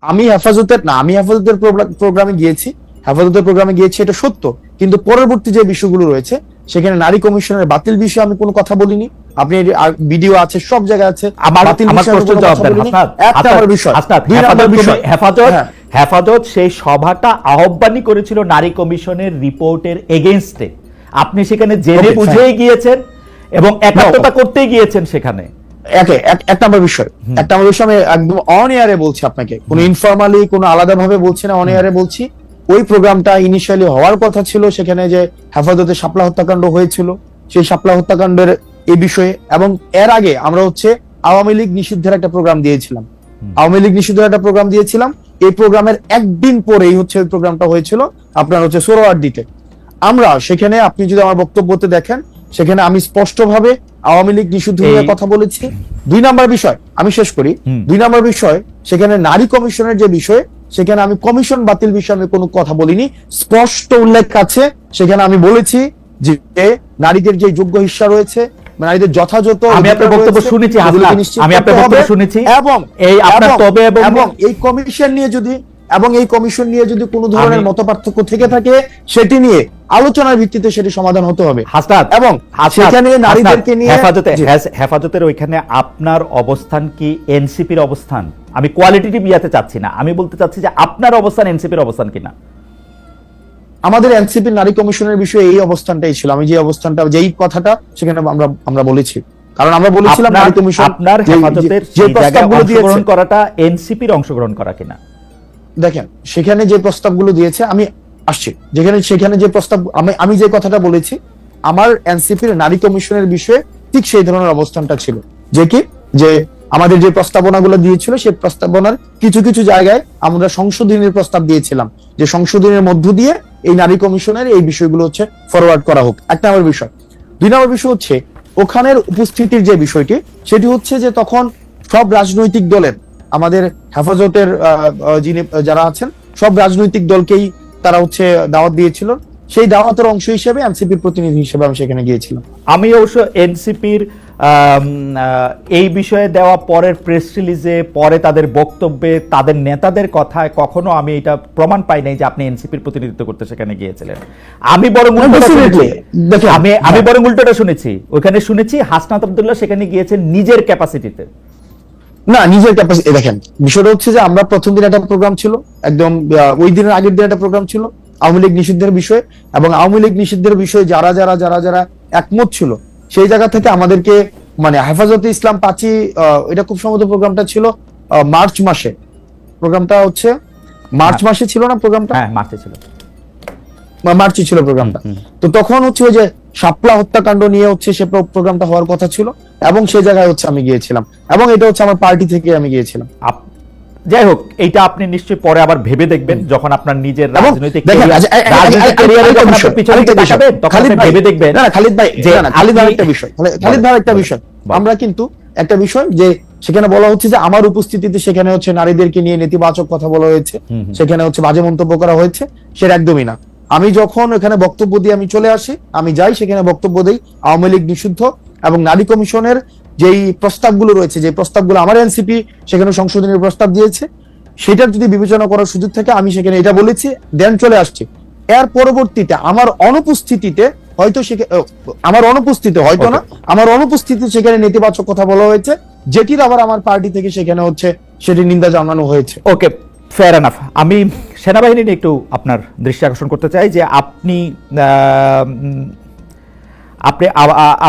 আমি হেফাজতের প্রোগ্রামে গিয়েছি, এটা সত্য, কিন্তু পরবর্তী যে বিষয়গুলো রয়েছে সেখানে নারী কমিশনের বাতিল বিষয়ে আমি কোনো কথা বলিনি। আপনি ভিডিও আছে, সব জায়গায় আছে। হেফাজত সেই সভাটা আহ্বানই করেছিল নারী কমিশনের রিপোর্টের এগেইনস্টে। আপনি সেখানে জেনে বুঝেই গিয়েছেন এবং একাত্মতা করতেই গিয়েছেন সেখানে। এক নম্বর বিষয় আমি একদম অন এয়ারে বলছি আপনাকে, কোনো ইনফরমালি কোনো আলাদা ভাবে বলছি না, অন এয়ারে বলছি। ওই প্রোগ্রামটা ইনিশিয়ালি হওয়ার কথা ছিল, সেখানে যে হেফাজতে শাপলা হত্যাকাণ্ড হয়েছিল, সেই শাপলা হত্যাকাণ্ডের এই বিষয়ে, এবং এর আগে আমরা আওয়ামী লীগ নিষিদ্ধের একটা প্রোগ্রাম দিয়েছিলাম। এই প্রোগ্রামের একদিন পরেই ওই প্রোগ্রামটা হয়েছিল আপনার সোহরাওয়ার্দীতে। আমরা সেখানে, আপনি যদি আমার বক্তব্যতে দেখেন, সেখানে আমি স্পষ্টভাবে আওয়ামী লীগ নিষিদ্ধ নিয়ে কথা বলেছি। 2 নম্বর বিষয় আমি শেষ করি। 2 নম্বর বিষয়, সেখানে নারী কমিশনের যে বিষয়, সেখানে আমি কমিশন বাতিল বিষয়ে আমি কোনো কথা বলিনি। স্পষ্ট উল্লেখ আছে, সেখানে আমি বলেছি যে নারীদের যে যোগ্য হিস্সা রয়েছে, নারীদের যথাযথ, আমি আপনার বক্তব্য শুনেছি, এবং এই কমিশন নিয়ে যদি কোনো ধরনের মতপার্থক্য থেকে থাকে, সেটি নিয়ে আলোচনার ভিত্তিতে সেটি সমাধান হতে হবে। এবং সেখানে নারীদেরকে নিয়ে হেফাজতের ওইখানে আপনার অবস্থান কি এনসিপির অবস্থান? আমি কোয়ালিটেটিভ ইয়াতে চাচ্ছি না, আমি বলতে চাচ্ছি যে আপনার অবস্থান এনসিপির অবস্থান কিনা। আমাদের এনসিপির নারী কমিশনের বিষয়ে এই অবস্থানটাই ছিল। আমি যেই কথাটা সেখানে আমরা বলেছি, কারণ আমরা বলেছিলাম নারী কমিশন আপনার হেফাজতের যে প্রস্তাবগুলো দিয়েছে করাটা এনসিপির অংশগ্রহণ করা কিনা। দেখেন, সেখানে যে প্রস্তাবগুলো দিয়েছে, আমি আসছি সেখানে যে প্রস্তাব, আমি যে কথাটা বলেছি, আমার এনসিপির নারী কমিশনের বিষয়ে ঠিক সেই ধরনের অবস্থানটা ছিল, যে আমাদের যে প্রস্তাবনাগুলো দিয়েছিল, সেই প্রস্তাবনার কিছু কিছু জায়গায় আমরা সংশোধনের প্রস্তাব দিয়েছিলাম, যে সংশোধনের মধ্য দিয়ে এই নারী কমিশনের এই বিষয়গুলো ফরওয়ার্ড করা হোক। 1 নম্বর বিষয়। 2 নম্বর বিষয় ওখানের উপস্থিতির যে বিষয়টি, সেটি যে তখন সব রাজনৈতিক দলের, আমাদের হেফাজতের যারা আছেন সব রাজনৈতিক দলকেই তারা দাওয়াত দিয়েছিল। সেই দাওয়াতের অংশ হিসেবে এনসিপির প্রতিনিধি হিসেবে আমি সেখানে গিয়েছিলাম। আমি অবশ্য এনসিপির এই বিষয়ে দেওয়া পরের প্রেস রিলিজে, পরে তাদের বক্তব্যে, তাদের নেতাদের কথায় কখনো আমি এটা প্রমাণ পাই নাই যে আপনি এনসিপির প্রতিনিধিত্ব করতে সেখানে গিয়েছিলেন। আমি বরং উল্টোটা শুনেছি। ওখানে শুনেছি হাসনাত আব্দুল্লাহ সেখানে গিয়েছেন নিজের ক্যাপাসিটিতে। না, নিজের ক্যাপাসিটি দেখেন, বিষয়টা যে আমরা প্রথম দিন একটা প্রোগ্রাম ছিল, একদম ওই দিনের আগের দিন একটা প্রোগ্রাম ছিল আওয়ামী লীগ নিষিদ্ধের বিষয়ে, এবং আওয়ামী লীগ নিষিদ্ধের বিষয়ে যারা যারা যারা যারা একমত ছিল, সেই জায়গা থেকে আমাদেরকে হেফাজতে ইসলাম 5 এটা খুব সম্ভবত প্রোগ্রামটা ছিল মার্চ মাসে। প্রোগ্রামটা মার্চ মাসে ছিল না প্রোগ্রামটা? হ্যাঁ, মার্চে ছিল, মার্চে ছিল প্রোগ্রামটা। তো তখন ওই যে শাপলা হত্যাকাণ্ড নিয়ে সে প্রোগ্রামটা হওয়ার কথা ছিল, এবং সেই জায়গায় আমি গিয়েছিলাম, এবং এটা আমার পার্টি থেকে আমি গিয়েছিলাম। যাই হোক, এইটা আপনি নিশ্চয়ই পরে আবার ভেবে দেখবেন যখন আপনার নিজের রাজনৈতিক একটা বিষয় আমরা কিন্তু একটা বিষয় যে সেখানে বলা হচ্ছে যে আমার উপস্থিতিতে সেখানে নারীদেরকে নিয়ে নেতিবাচক কথা বলা হয়েছে, সেখানে বাজে মন্তব্য করা হয়েছে, সেটা একদমই না। আমি যখন ওখানে বক্তব্য দিয়ে আমি চলে আসি, আমি যাই সেখানে বক্তব্য দেই আওয়ামী লীগ নিষিদ্ধ এবং নারী কমিশনের যেই প্রস্তাবগুলো রয়েছে, যে প্রস্তাবগুলো আমার এনসিপি সেখানে সংশোধনের প্রস্তাব দিয়েছে, সেটার যদি বিবেচনা করার সুযোগ থাকে, আমি সেখানে এটা বলেছি, দেন চলে আসছি। এর পরবর্তীতে আমার অনুপস্থিতিতে সেখানে নেতিবাচক কথা বলা হয়েছে, যেটির আবার আমার পার্টি থেকে সেখানে সেটি নিন্দা জানানো হয়েছে। ওকে, ফেয়ার এনাফ। আমি সেনাবাহিনী নিয়ে একটু আপনার দৃষ্টি আকর্ষণ করতে চাই যে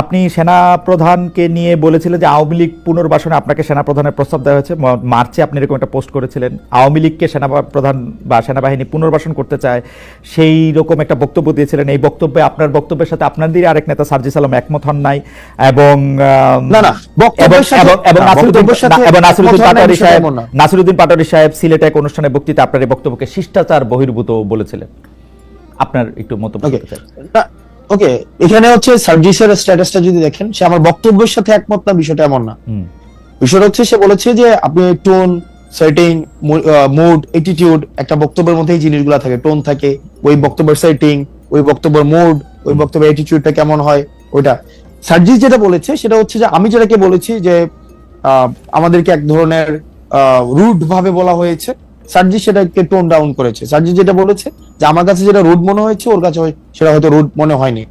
আপনি সেনাপ্রধানকে নিয়ে বলেছিলেন যে আওয়ামী লীগ পুনর্বাসনে আপনাকে সেনাপ্রধানের প্রস্তাব দেওয়া হয়েছে। মার্চে আপনি এরকম একটা পোস্ট করেছিলেন, আওয়ামী লীগকে সেনাপ্রধান বা সেনাবাহিনী পুনর্বাসন করতে চায়, সেই রকম একটা বক্তব্য দিয়েছিলেন। এই বক্তব্যে, আপনার বক্তব্যের সাথে আপনাদের আরেক নেতা সার্জিস আলম একমত হন নাই, এবং নাসিরউদ্দিন পাটোয়ারী সাহেব সিলেটে এক অনুষ্ঠানে বক্তৃতা আপনার এই বক্তব্যকে শিষ্টাচার বহির্ভূত বলেছিলেন। আপনার একটু মন্তব্য করতে চাই। ওকে, এখানে সার্জিসের স্ট্যাটাসটা যদি দেখেন, সে আমার বক্তব্যের সাথে একমত না, বিষয়টা এমন না। বিষয়টা সে বলেছে যে আপনি টোন, সেটিং, মুড, অ্যাটিটিউড, একটা বক্তব্যের মধ্যে এই জিনিসগুলো থাকে, টোন থাকে, ওই বক্তব্যের সেটিং, ওই বক্তব্যের মুড, ওই বক্তব্যের অ্যাটিটিউডটা কেমন হয়, ওইটা সার্জিস যেটা বলেছে সেটা যে আমি যেটাকে বলেছি যে আমাদেরকে এক ধরনের রুড ভাবে বলা হয়েছে, সার্জি সেটাকে টোন ডাউন করেছে। সার্জি যেটা বলেছে যে আমার কাছে যেটা রুড মনে হয়েছে ওর কাছে সেটা হয়তো রুড মনে হয়নি।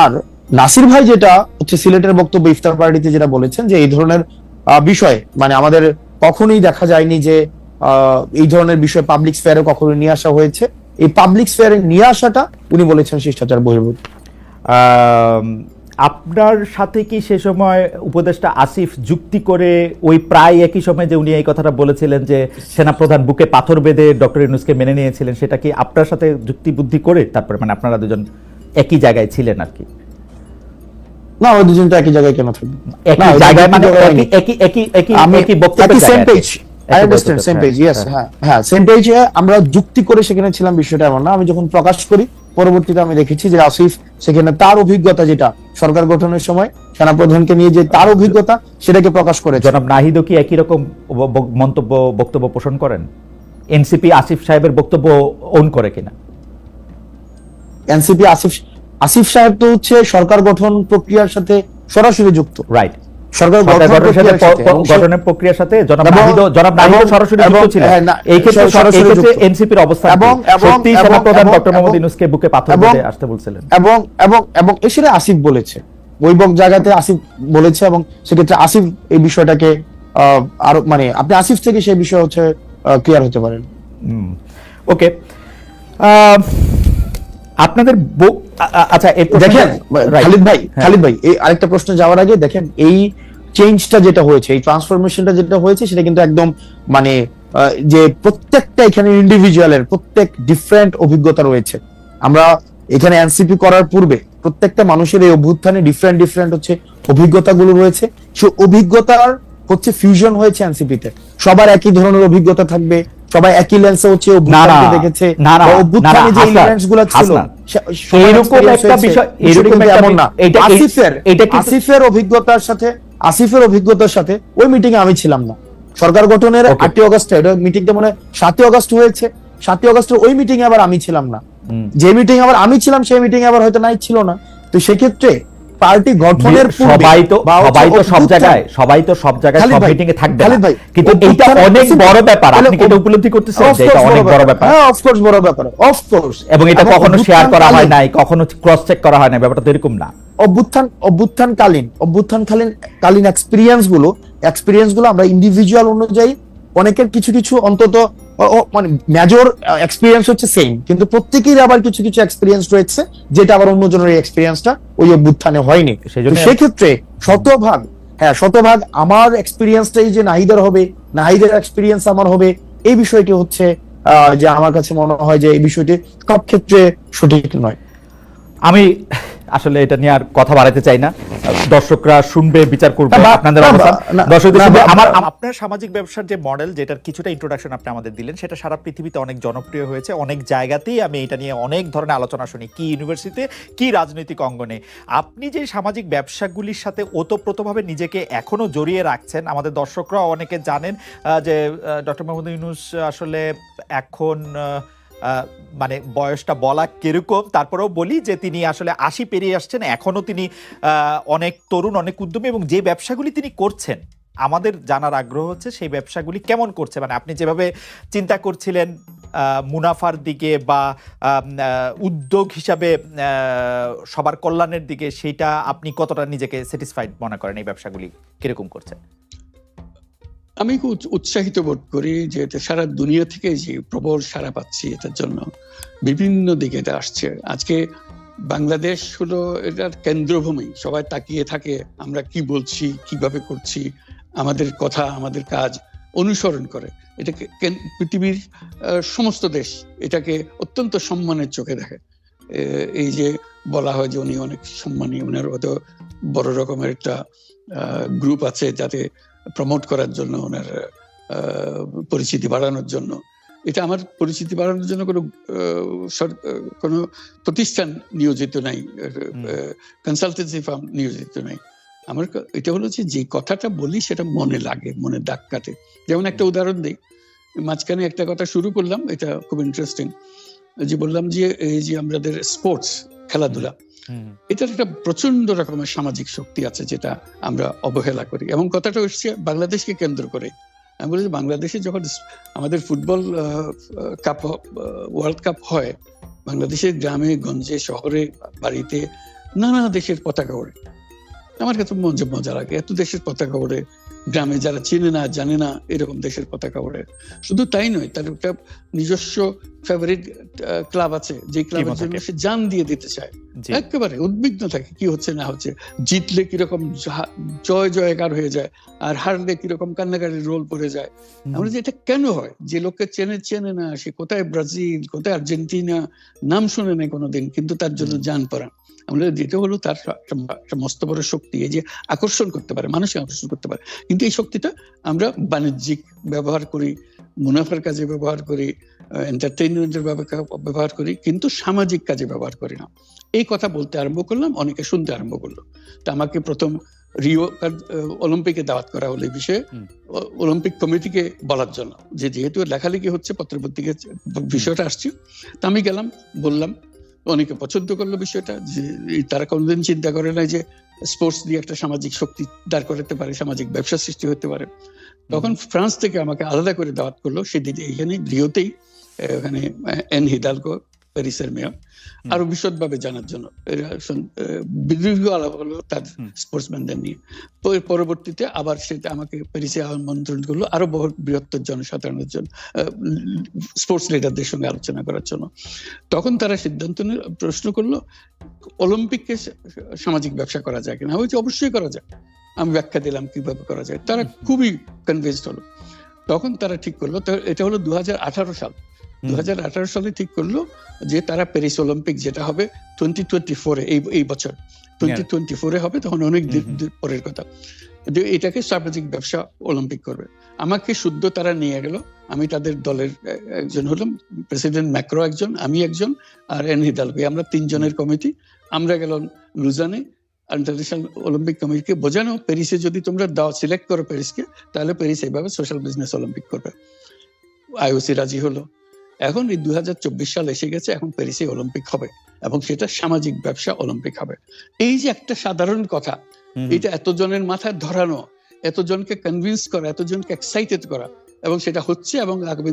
আর নাসির ভাই যেটা হচ্ছে সিলেটের বক্তব্য ইফতার পার্টিতে যেটা বলেছেন যে এই ধরনের বিষয় মানে আমাদের কখনোই দেখা যায়নি যে এই ধরনের বিষয় পাবলিক স্ফেয়ারে কখনো নিয়ে আসা হয়েছে। এই পাবলিক স্ফেয়ারে নিয়ে আসাটা উনি বলেছেন শিষ্টাচার বহির্ভূত। আপনার সাথে কি সে সময় উপদেষ্টা আসিফ যুক্তি করে ওই প্রায় একই সময় যে উনি এই কথাটা বলেছিলেন যে সেনাপ্রধান বুকে পাথর বেঁধে ডক্টর ইউনূসকে মেনে নিয়েছিলেন, সেটা কি আপনার সাথে যুক্তি বুদ্ধি করে তারপরে মানে আপনারা দুজন একই জায়গায় ছিলেন আর কি? না, ওই দুজন তো একই জায়গায় কেন থাকবে? একই জায়গায় মানে একই বক্তব্যের সেম জায়গায় page, I understand, same page, yes, হ্যাঁ সেম পেজে আমরা যুক্তি করে সেখানে ছিলাম, বিষয়টা এমন না। আমি যখন প্রকাশ করি পরবর্তীতে আমি দেখেছি যে আসিফ সেখানে তার অভিজ্ঞতা যেটা সরকার গঠনের সময় সেনাপ্রধানকে নিয়ে যে তার অভিজ্ঞতা সেটাকে প্রকাশ করেছে। জনাব নাহিদও কি একই রকম বক্তব্য পোষণ করেন? এনসিপি আসিফ সাহেবের বক্তব্য ওন করে কিনা? এনসিপি আসিফ সাহেব তো হচ্ছে সরকার গঠন প্রক্রিয়ার সাথে সরাসরি যুক্ত, রাইট? সরকার গঠনের প্রক্রিয়ার সাথে জনাব নাহিদও সরাসরি যুক্ত ছিলেন। এই ক্ষেত্রে এনসিপির অবস্থান এবং সত্যি সেনাপ্রধান ডক্টর মোহাম্মদ ইউনূসকে বুকে পাথর বেঁধে আসতে বলছিলেন এবং এসে আসিফ বলেছে, ওই জায়গাতে আসিফ বলেছে এবং সেক্ষেত্রে আসিফ এই বিষয়টাকে আরো মানে আপনি আসিফ থেকে সেই বিষয় হচ্ছে ক্লিয়ার হতে পারেন। ওকে, আপনাদের আচ্ছা দেখেন খালিদ ভাই এই আরেকটা প্রশ্ন যাওয়ার আগে দেখেন এই চেঞ্জটা যেটা হয়েছে, এই ট্রান্সফরমেশনটা যেটা হয়েছে সেটা কিন্তু একদম মানে যে প্রত্যেকটা এখানে ইন্ডিভিজুয়ালের প্রত্যেক ডিফারেন্ট অভিজ্ঞতা রয়েছে। আমরা এখানে এনসিপি করার পূর্বে প্রত্যেকটা মানুষের এই অভ্যুত্থানে ডিফারেন্ট হচ্ছে অভিজ্ঞতাগুলো রয়েছে। সেই অভিজ্ঞতার হচ্ছে ফিউশন হয়েছে এনসিপিতে। সবার একই ধরনের অভিজ্ঞতা থাকবে, সবাই একই লেন্সে হচ্ছে অভ্যুত্থানকে দেখেছে, অভ্যুত্থানে যে এলিমেন্টসগুলো ছিল এরকম একটা বিষয়, এরকম এমন না। আসিফের অভিজ্ঞতার সাথে ওই মিটিং এ আমি ছিলাম না। সরকার গঠনের 8 অগস্টে মিটিংটা মানে 7 অগস্ট হয়েছে, 7 অগস্টের ওই মিটিং এ আবার আমি ছিলাম না। যে মিটিং আবার আমি ছিলাম সেই মিটিং এ আবার হয়তো নাই ছিল না। তো সেক্ষেত্রে পার্টি গঠনের সবাই তো সব জায়গায় সব মিটিং এ থাকবে না, কিন্তু এটা অনেক বড় ব্যাপার। আপনি কি এটা উপলব্ধি করতেছেন যে এটা অনেক বড় ব্যাপার? হ্যাঁ, অফ কোর্স বড় ব্যাপার, অফ কোর্স। এবং এটা কখনো শেয়ার করা হয় নাই, কখনো ক্রস চেক করা হয় না, ব্যাপারটা তো এরকম না। অভ্যুত্থানকালীন এক্সপেরিয়েন্স গুলো আমরা ইন্ডিভিজুয়াল অনুযায়ী অনেকের কিছু অন্তত মানে মেজর এক্সপেরিয়েন্স হচ্ছে সেম, কিন্তু প্রত্যেকের আবার কিছু এক্সপেরিয়েন্স রয়েছে যেটা আবার অন্যজনের এক্সপেরিয়েন্সটা ওই অভ্যুত্থানে হয়নি। সেক্ষেত্রে শতভাগ আমার এক্সপেরিয়েন্সটাই যে নাহিদের হবে, নাহিদের এক্সপেরিয়েন্স আমার হবে, এই বিষয়টি হচ্ছে যে আমার কাছে মনে হয় যে এই বিষয়টি সব ক্ষেত্রে সঠিক নয়। আমি আসলে এটা নিয়ে আর কথা বাড়াতে চাই না, দর্শকরা শুনবে, বিচার করবে আপনাদের অবস্থান। আপনার সামাজিক ব্যবসার যে মডেল, যেটার কিছুটা ইন্ট্রোডাকশন আপনি আমাদের দিলেন, সেটা সারা পৃথিবীতে অনেক জনপ্রিয় হয়েছে। অনেক জায়গাতেই আমি এটা নিয়ে অনেক ধরনের আলোচনা শুনি, কি ইউনিভার্সিটিতে, কি রাজনৈতিক অঙ্গনে। আপনি যে সামাজিক ব্যবসাগুলির সাথে ওতপ্রোতভাবে নিজেকে এখনো জড়িয়ে রাখছেন, আমাদের দর্শকরা অনেকে জানেন যে ডক্টর মোহাম্মদ ইউনূস আসলে এখন মানে বয়সটা বলা কিরকম, তারপরেও বলি যে তিনি আসলে 80 পেরিয়ে আসছেন, এখনো তিনি অনেক তরুণ, অনেক উদ্যমী, এবং যে ব্যবসাগুলি তিনি করছেন আমাদের জানার আগ্রহ হচ্ছে সেই ব্যবসাগুলি কেমন করছে। মানে আপনি যেভাবে চিন্তা করছিলেন মুনাফার দিকে বা উদ্যোগ হিসাবে সবার কল্যাণের দিকে, সেটা আপনি কতটা নিজেকে স্যাটিসফাইড মনে করেন? এই ব্যবসাগুলি কিরকম করছে? আমি খুব উৎসাহিত বোধ করি যে এটা সারা দুনিয়া থেকে যে প্রবল সাড়া পাচ্ছি, এটার জন্য বিভিন্ন দিকে এটা আসছে। আজকে বাংলাদেশ হলো এটার কেন্দ্রভূমি, সবাই তাকিয়ে থাকে আমরা কি বলছি, কিভাবে করছি, আমাদের কথা, আমাদের কাজ অনুসরণ করে। এটাকে পৃথিবীর সমস্ত দেশ এটাকে অত্যন্ত সম্মানের চোখে দেখে। এই যে বলা হয় যে উনি অনেক সম্মানী, ওনার অত বড় রকমের একটা গ্রুপ আছে যাতে প্রমোট করার জন্য, ওনার পরিচিতি বাড়ানোর জন্য। এটা আমার পরিচিতি বাড়ানোর জন্য কোনো প্রতিষ্ঠান নিয়োজিত নাই, কনসালটেন্সি ফার্ম নিয়োজিত নাই। আমার এটা হলো যে কথাটা বলি সেটা মনে লাগে, মনে দাগ কাটে। যেমন একটা উদাহরণ দিই, মাঝখানে একটা কথা শুরু করলাম, এটা খুব ইন্টারেস্টিং, যে বললাম যে এই যে আমাদের স্পোর্টস, খেলাধুলা, এটার একটা প্রচন্ড রকমের সামাজিক শক্তি আছে যেটা আমরা অবহেলা করি, এবং কথাটা হচ্ছে বাংলাদেশকে কেন্দ্র করে। আমি বলি যে বাংলাদেশে যখন আমাদের ফুটবল কাপ ওয়ার্ল্ড কাপ হয়, বাংলাদেশের গ্রামে গঞ্জে শহরে বাড়িতে নানা দেশের পতাকা ওড়ে। আমার কাছে মজা লাগে, এত দেশের পতাকা ওড়ে, গ্রামে যারা চেনে না জানে না এরকম দেশের পতাকা ওড়ে। শুধু তাই নয়, তার একটা নিজস্ব ফেভারিট ক্লাব আছে, যে ক্লাবের জন্য সে জান দিয়ে দিতে চায়, একেবারে উদ্বিগ্ন থাকে কি হচ্ছে না হচ্ছে, জিতলে কিরকম জয় জয়কার হয়ে যায়, আর হারলে কিরকম কান্নাকাটির রোল পড়ে যায়। আমরা যে এটা কেন হয়, যে লোককে চেনে না, সে কোথায় ব্রাজিল কোথায় আর্জেন্টিনা নাম শুনে নেই কোনোদিন, কিন্তু তার জন্য জান পড়া। আমরা যেটা হলো তার একটা মস্ত বড় শক্তি, এই যে আকর্ষণ করতে পারে, মানুষকে আকর্ষণ করতে পারে। কিন্তু এই শক্তিটা আমরা বাণিজ্যিক ব্যবহার করি, মুনাফার কাজে ব্যবহার করি, এন্টারটেইনমেন্টের ব্যবহার করি, কিন্তু সামাজিক কাজে ব্যবহার করি না। এই কথা বলতে আরম্ভ করলাম, অনেকে শুনতে আরম্ভ করলো। তা আমাকে প্রথম রিও অলিম্পিকে দাওয়াত করা হলো এই বিষয়ে, অলিম্পিক কমিটিকে বলার জন্য, যে যেহেতু লেখালেখি হচ্ছে পত্রপত্রিকা বিষয়টা আসছে। তা আমি গেলাম, বললাম, অনেকে পছন্দ করলো বিষয়টা, যে তারা কোনোদিন চিন্তা করে না যে স্পোর্টস দিয়ে একটা সামাজিক শক্তি দাঁড় করাতে পারে, সামাজিক ব্যবসা সৃষ্টি হতে পারে। তখন ফ্রান্স থেকে আমাকে আলাদা করে দাওয়াত করলো সেদিন এইখানে রিওতেই, ওখানে এন হিদালগো প্যারিসের মেয়র, আরো বিশদভাবে জানার জন্য দীর্ঘ আলাপ হলো তার স্পোর্টসম্যানদের নিয়ে। পরবর্তীতে আবার সেটা আমাকে প্যারিসে আমন্ত্রণ করলো আরো বহু বৃহত্তর জনসাধারণের জন্য, স্পোর্টস লিডারদের সঙ্গে আলোচনা করার জন্য। তখন তারা সিদ্ধান্ত প্রশ্ন করলো অলিম্পিককে সামাজিক ব্যবসা করা যায় কিনা। আমি অবশ্যই করা যায়। আমি ব্যাখ্যা দিলাম কিভাবে করা যায়, তারা খুবই কনভিন্সড হলো। তখন তারা ঠিক করলো, এটা হলো 2018 সাল, 2018 সালে ঠিক করলো যে তারা প্যারিস অলিম্পিক যেটা হবে 2024 এই বছর 2024 হবে, তখন অনেক দিন পরের কথা, যে এটাকে সামাজিক ব্যবসা অলিম্পিক করবে। আমাকে শুদ্ধ তারা নিয়ে গেল, আমি তাদের দলের একজন হলাম, প্রেসিডেন্ট ম্যাক্রো একজন, আমি একজন, আর এন হিদালগো, আমরা 3 জনের কমিটি। আমরা গেলাম লুজানে ইন্টারন্যাশনাল অলিম্পিক কমিটিকে বোঝানো, প্যারিসে যদি তোমরা সিলেক্ট করো প্যারিসকে, তাহলে প্যারিস এইভাবে সোশ্যাল বিজনেস অলিম্পিক করবে। আইওসি রাজি হলো। এখন এই 2024 সাল এসে গেছে, এখন প্যারিসে অলিম্পিক হবে এবং সেটা সামাজিক ব্যবসা অলিম্পিক হবে। এই যে একটা সাধারণ কথা, এটা এতজনের মাথায় ধরানো, এতজনকে কনভিন্স করা, এতজনকে এক্সাইটেড করা, এবং সেটা হচ্ছে। এবং আগামী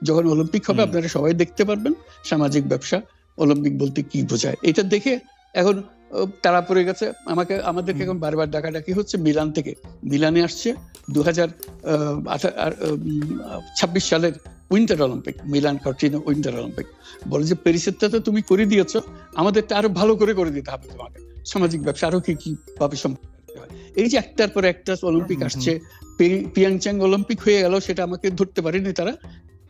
যখন অলিম্পিক হবে আপনারা সবাই দেখতে পারবেন সামাজিক ব্যবসা অলিম্পিক বলতে কি বোঝায়। এটা দেখে এখন তারা পড়ে গেছে, আমাদেরকে এখন বারবার ডাকাডাকি হচ্ছে মিলান থেকে। মিলানে আসছে 2026 সালের winter Olympic, Milan Cortina winter Olympic. বলে যে প্যারিসেরটা তো তুমি করে দিয়েছো, আমাদেরটা আরো ভালো করে দিতে হবে তোমাকে, সামাজিক ব্যবসা আরো কি ভাবে সম্পর্ক হয়। এই যে একটার পর একটা অলিম্পিক আসছে, পিয়াংচাং অলিম্পিক হয়ে গেল, সেটা আমাকে ধরতে পারেনি তারা।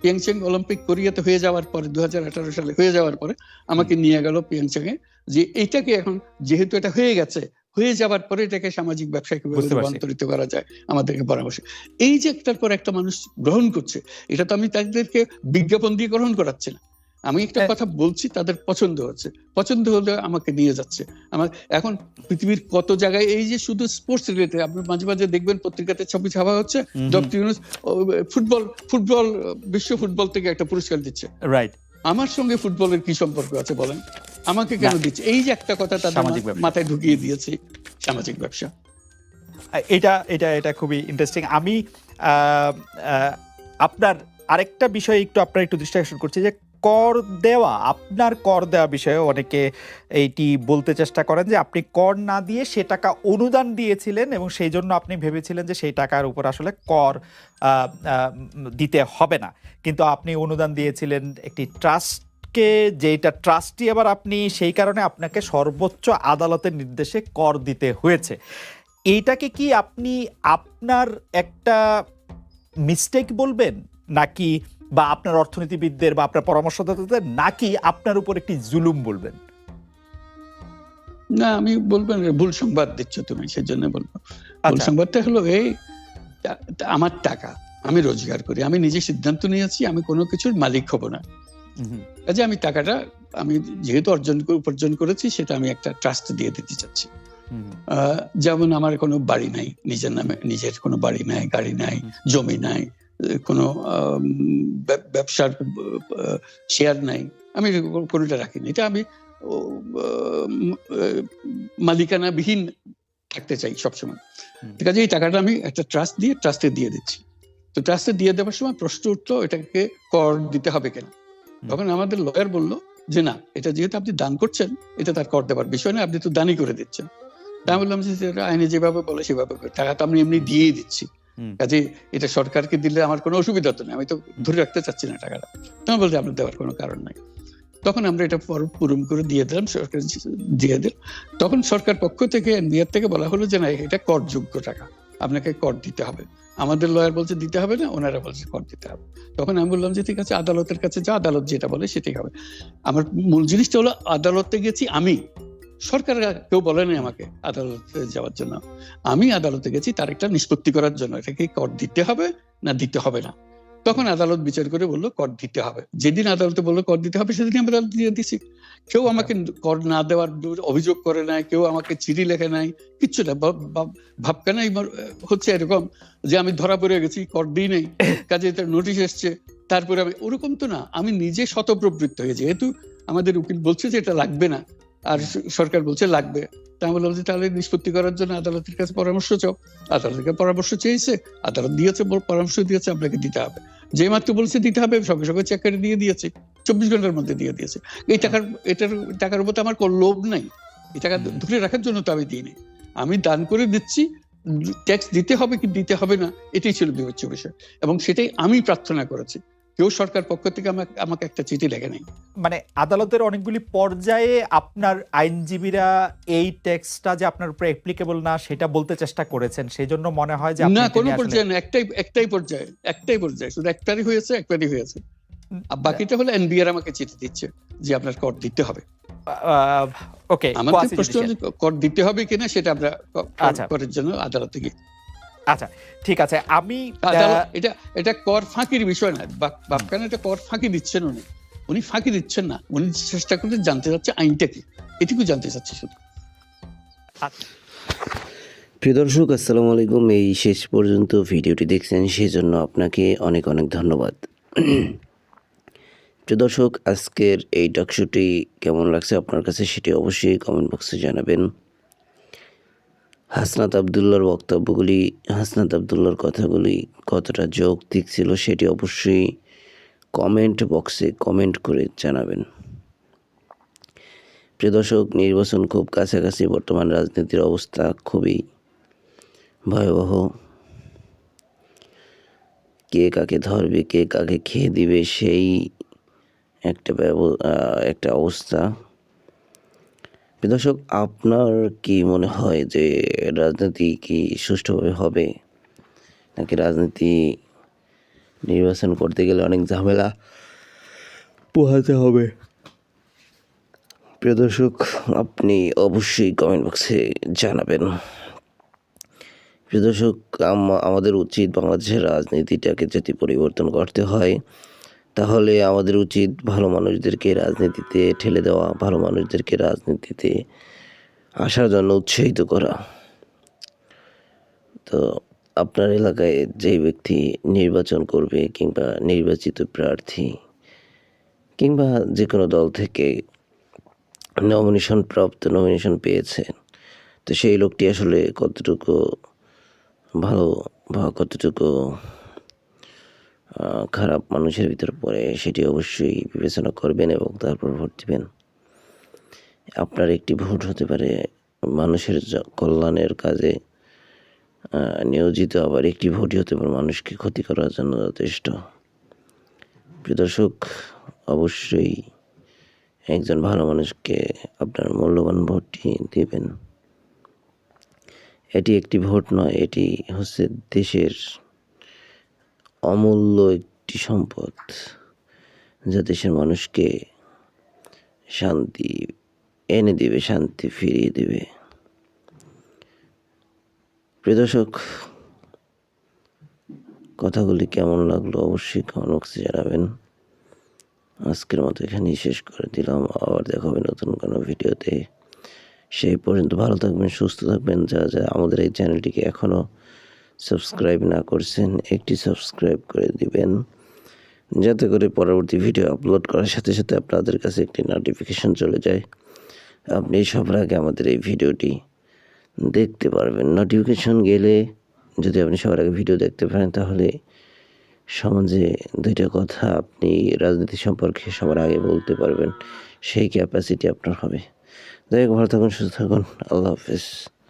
পিয়াংচাং অলিম্পিক কোরিয়াতে হয়ে যাওয়ার পরে 2018 সালে হয়ে যাওয়ার পরে আমাকে নিয়ে গেল পিয়াংচাং এ, যে এইটাকে এখন যেহেতু এটা হয়ে গেছে, হয়ে যাওয়ার পরে এটাকে সামাজিক ব্যবসায় কিভাবে রূপান্তরিত করা যায় আমাদেরকে পরামর্শ। এই যে একটার পর একটা মানুষ গ্রহণ করছে, এটা তো আমি তাদেরকে বিজ্ঞাপন দিয়ে গ্রহণ করাচ্ছি না, আমি একটা কথা বলছি, তাদের পছন্দ হচ্ছে, পছন্দ হলে আমাকে নিয়ে যাচ্ছে। আমার এখন পৃথিবীর কত জায়গায় এই যে শুধু স্পোর্টস রিলেটেড, আপনি মাঝে মাঝে দেখবেন পত্রিকাতে ছবি ছাপা হচ্ছে, ডক্টর ইউনূস ফুটবল বিশ্ব ফুটবল থেকে একটা পুরস্কার দিচ্ছে। রাইট, আমার সঙ্গে ফুটবলের কি সম্পর্ক আছে বলেন, আমাকে কেন দিচ্ছে? এই যে একটা কথা তাদের মাথায় ঢুকিয়ে দিয়েছে, সামাজিক ব্যবসা। এটা খুবই ইন্টারেস্টিং। আমি আপনার আরেকটা বিষয় একটু দৃষ্টি আকর্ষণ করছি, যে কর দেওয়া, আপনার কর দেওয়া বিষয়ে অনেকে এইটি বলতে চেষ্টা করেন যে আপনি কর না দিয়ে সে টাকা অনুদান দিয়েছিলেন এবং সেই জন্য আপনি ভেবেছিলেন যে সেই টাকার উপর আসলে কর দিতে হবে না, কিন্তু আপনি অনুদান দিয়েছিলেন একটি ট্রাস্টকে, যেটা ট্রাস্টই আবার আপনি সেই কারণে আপনাকে সর্বোচ্চ আদালতের নির্দেশে কর দিতে হয়েছে। এইটাকে কি আপনি আপনার একটা মিস্টেক বলবেন, নাকি বা আপনার অর্থনীতিবিদদের বা আপনার পরামর্শদাতাদের, নাকি আপনার উপর একটি জুলুম বলবেন? না, আমি বলবেন ভুল সংবাদ দিচ্ছ তুমি, সেজন্য বলবো। ভুল সংবাদটা হলো এই, আমার টাকা আমি রোজগার করি, আমি নিজে সিদ্ধান্ত নিয়েছি আমি কোনো কিছুর মালিক হব না। কাজে আমি টাকাটা আমি যেহেতু উপার্জন করেছি, সেটা আমি একটা ট্রাস্ট দিয়ে দিতে চাচ্ছি। যেমন আমার কোনো বাড়ি নাই, নিজের নামে নিজের কোনো বাড়ি নাই, গাড়ি নাই, জমি নাই, কোনো ব্যবসার শেয়ার নাই, আমি কোনোটা রাখিনি। এটা আমি মালিকানাবিহীন থাকতে চাই সবসময়। ঠিক আছে, এই টাকাটা আমি একটা ট্রাস্টে দিয়ে দিচ্ছি। তো ট্রাস্টে দিয়ে দেওয়ার সময় প্রশ্ন উঠলো এটাকে কর দিতে হবে কেন। তখন আমাদের লয়ার বললো যে না, এটা যেহেতু আপনি দান করছেন এটা তার কর দেওয়ার বিষয় না, আপনি তো দানই করে দিচ্ছেন। তা আমি বললাম যে আইনে যেভাবে বলে সেভাবে টাকা তো আমি এমনি দিয়েই দিচ্ছি, কাজে এটা সরকারকে দিলে আমার কোনো অসুবিধা তো নেই, আমি তো ধরে রাখতে চাচ্ছি না টাকাটা। তখন বলতে আপনার দেওয়ার কোনো কারণ নাই। তখন আমরা এটা পূরণ করে দিয়ে দিলাম, সরকার দিয়ে দিল। তখন সরকার পক্ষ থেকে এনবিআর থেকে বলা হলো যে না, এটা করযোগ্য টাকা, আপনাকে কর দিতে হবে। আমাদের লয়ার বলছে দিতে হবে না, ওনারা বলছে কর দিতে হবে। তখন আমি বললাম যে ঠিক আছে, আদালতের কাছে যা, আদালত যেটা বলে সেটাই হবে। আমার মূল জিনিসটা হলো আদালতে গেছি আমি, সরকার কেউ বলেনি আমাকে আদালতে যাওয়ার জন্য। আমি আদালতে গেছি তার একটা নিষ্পত্তি করার জন্য, এটাকে কর দিতে হবে না দিতে হবে না। তখন আদালত বিচার করে বললো কর দিতে হবে। যেদিন আদালতে বললো কর দিতে হবে সেদিন আমি আদালত দিয়ে দিছি। কেউ আমাকে কর না দেওয়ার অভিযোগ করে নাই, কেউ আমাকে চিঠি লেখে নাই, কিচ্ছু না। ভাবকানাই হচ্ছে এরকম যে আমি ধরা পড়ে গেছি, কর দিই নাই, কাজে নোটিশ এসছে, তারপরে আমি, ওরকম তো না। আমি নিজে স্বতঃপ্রবৃত্ত হয়ে, যেহেতু আমাদের উকিল বলছে যে এটা লাগবে না আর সরকার বলছে লাগবে, তা আমি বললাম যে তাহলে নিষ্পত্তি করার জন্য আদালতের কাছে পরামর্শ চাও। আদালতের পরামর্শ চেয়েছে, আদালত দিয়েছে, পরামর্শ দিয়েছে আপনাকে দিতে হবে। যে মাত্র বলছে দিতে হবে সঙ্গে সঙ্গে চেক করে দিয়ে দিয়েছে, 24 ঘন্টার মধ্যে দিয়ে দিয়েছে। এই টাকার উপর আমার কোনো লোভ নাই, এই টাকা ধরে রাখার জন্য তো আমি দিইনি, আমি দান করে দিচ্ছি। ট্যাক্স দিতে হবে কি দিতে হবে না এটাই ছিল বিবেচ্য বিষয়, এবং সেটাই আমি প্রার্থনা করেছি। কেউ সরকার পক্ষ থেকে আমাকে একটা চিঠি লেখে নাই। মানে আদালতের অনেকগুলি পর্যায়ে আপনার আইনজীবীরা এই টেক্সটটা যে আপনার উপরে অ্যাপ্লিকেবল না সেটা বলতে চেষ্টা করেছেন, সেই জন্য মনে হয় যে না, কোনো পর্যায়ে না, একটাই পর্যায়ে, শুধু একবারই হয়েছে। আর বাকিটা হলো এনবিআর আমাকে চিঠি দিচ্ছে যে আপনার কর দিতে হবে। ওকে, আমাদের প্রশ্ন কর দিতে হবে কিনা সেটা আমরা করের জন্য আদালতে গিয়ে। আচ্ছা ঠিক আছে, আমি এটা কর ফাঁকির বিষয় না, বাপকানা এটা কর ফাঁকি দিচ্ছেন উনি ফাঁকি দিচ্ছেন না, উনি চেষ্টা করতে জানতে চাচ্ছে আইনটা কি, এটুকু জানতে চাচ্ছে শুধু। প্রিয় দর্শক, আসসালামু আলাইকুম। এই শেষ পর্যন্ত ভিডিওটি দেখছেন সেই জন্য আপনাকে অনেক অনেক ধন্যবাদ। প্রিয় দর্শক, আজকের এই টকশোটি কেমন লাগছে আপনার কাছে সেটি অবশ্যই কমেন্ট বক্সে জানাবেন। হাসনাত আবদুল্লার বক্তব্যগুলি, হাসনাত আবদুল্লার কথাগুলি কতটা যৌক্তিক ছিল সেটি অবশ্যই কমেন্ট বক্সে কমেন্ট করে জানাবেন। প্রিয় দর্শক, নির্বাচন খুব কাছাকাছি, বর্তমান রাজনীতির অবস্থা খুবই ভয়াবহ। কে কাকে ধরবে, কে কাকে খেয়ে দিবে, সেই একটা অবস্থা। দর্শক, আপনার কি মনে হয় যে রাজনীতি কি সুষ্ঠুভাবে হবে, নাকি রাজনীতি নির্বাচন করতে গেলে অনেক ঝামেলা পোহাতে হবে? প্রিয় দর্শক, আপনি অবশ্যই কমেন্ট বক্সে জানাবেন। প্রিয় দর্শক, আমাদের উচিত বাংলাদেশের রাজনীতিটাকে যদি পরিবর্তন করতে হয় তাহলে আমাদের উচিত ভালো মানুষদেরকে রাজনীতিতে ঠেলে দেওয়া, ভালো মানুষদেরকে রাজনীতিতে আসার জন্য উৎসাহিত করা। তো আপনার এলাকায় যে ব্যক্তি নির্বাচন করবে কিংবা নির্বাচিত প্রার্থী কিংবা যে কোনো দল থেকে নমিনেশন পেয়েছেন, তো সেই লোকটি আসলে কতটুকু ভালো বা কতটুকু খারাপ মানুষের ভিতর পড়ে সেটি অবশ্যই বিবেচনা করবেন এবং তারপর ভোট দিবেন। আপনার একটি ভোট হতে পারে মানুষের কল্যাণের কাজে নিয়োজিত, আবার একটি ভোটই হতে পারে মানুষকে ক্ষতি করার জন্য যথেষ্ট। প্রিয় দর্শক, অবশ্যই একজন ভালো মানুষকে আপনার মূল্যবান ভোটটি দিবেন। এটি একটি ভোট নয়, এটি হচ্ছে দেশের অমূল্য একটি সম্পদ, যা দেশের মানুষকে শান্তি এনে দিবে, শান্তি ফিরিয়ে দিবে। প্রিয় দর্শক, কথাগুলি কেমন লাগলো অবশ্যই কমেন্ট বক্সে জানাবেন। আজকের মতো এখানেই শেষ করে দিলাম, আবার দেখা হবে নতুন কোনো ভিডিওতে। সেই পর্যন্ত ভালো থাকবেন, সুস্থ থাকবেন। যা আমাদের এই চ্যানেলটিকে এখনও সাবস্ক্রাইব না করছেন, একটি সাবস্ক্রাইব করে দিবেন, যাতে করে পরবর্তী ভিডিও আপলোড করার সাথে সাথে আপনাদের কাছে একটি নোটিফিকেশন চলে যায়, আপনি সবার আগে আমাদের এই ভিডিওটি দেখতে পারবেন। নোটিফিকেশন গেলে যদি আপনি সবার আগে ভিডিও দেখতে পারেন তাহলে সমাজে দুইটা কথা আপনি রাজনীতি সম্পর্কে সবার আগে বলতে পারবেন, সেই ক্যাপাসিটি আপনার হবে। যাই হোক, ভালো থাকুন, সুস্থ থাকুন, আল্লাহ হাফেজ।